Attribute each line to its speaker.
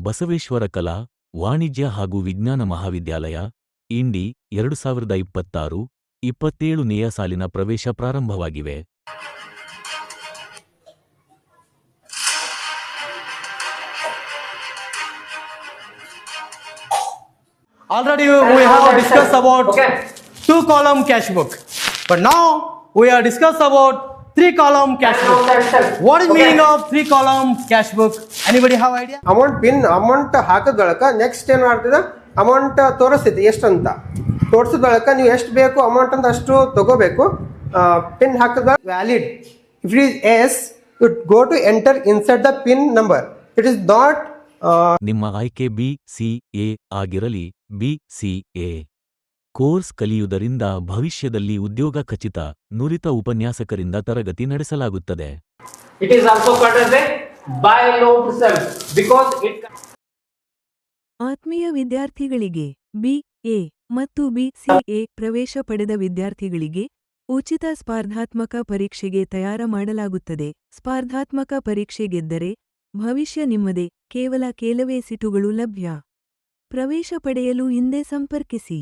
Speaker 1: ಬಸವೇಶ್ವರ ಕಲಾ, ವಾಣಿಜ್ಯ ಹಾಗೂ ವಿಜ್ಞಾನ ಮಹಾವಿದ್ಯಾಲಯ, ಇಂಡಿ 2026-27ನೇಯ ಸಾಲಿನ ಪ್ರವೇಶ ಪ್ರಾರಂಭವಾಗಿವೆ.
Speaker 2: Already we have discussed about 2-column cash book, but now we are discussed about 3-column cash book. What is meaning of 3-column cash book? Anybody have idea?
Speaker 3: Amount ಹಾಕಿದ ಬಳಕ next ಏನು ಮಾಡ್ತದೆ, ಅಮೌಂಟ್ ತೋರಿಸ್ತೈತಿ ಎಷ್ಟು ಅಂತ. ತೋರಿಸಿದ ಬಳಕ ನೀವು ಎಷ್ಟು ಬೇಕು ಅಮೌಂಟ್ ಅಂತ ಅಷ್ಟು ತಗೋಬೇಕು. ಪಿನ್ ಹಾಕಿದ valid. If it is yes, it go to enter inside the pin number. It is not.
Speaker 1: ನಿಮ್ಮ ಆಯ್ಕೆ BCA ಆಗಿರಲಿ. BCA ಕೋರ್ಸ್ ಕಲಿಯುವುದರಿಂದ ಭವಿಷ್ಯದಲ್ಲಿ ಉದ್ಯೋಗ ಖಚಿತ. ನುರಿತ ಉಪನ್ಯಾಸಕರಿಂದ ತರಗತಿ ನಡೆಸಲಾಗುತ್ತದೆ.
Speaker 4: It is also called as a buy low self because it.
Speaker 5: ಆತ್ಮೀಯ ವಿದ್ಯಾರ್ಥಿಗಳಿಗೆ BA ಮತ್ತು BCA ಪ್ರವೇಶ ಪಡೆದ ವಿದ್ಯಾರ್ಥಿಗಳಿಗೆ ಉಚಿತ ಸ್ಪರ್ಧಾತ್ಮಕ ಪರೀಕ್ಷೆಗೆ ತಯಾರ ಮಾಡಲಾಗುತ್ತದೆ. ಸ್ಪರ್ಧಾತ್ಮಕ ಪರೀಕ್ಷೆ ಗೆದ್ದರೆ ಭವಿಷ್ಯ ನಿಮ್ಮದೇ. ಕೇವಲ ಕೆಲವೇ ಸೀಟುಗಳು ಲಭ್ಯ. ಪ್ರವೇಶ ಪಡೆಯಲು ಹಿಂದೆ ಸಂಪರ್ಕಿಸಿ.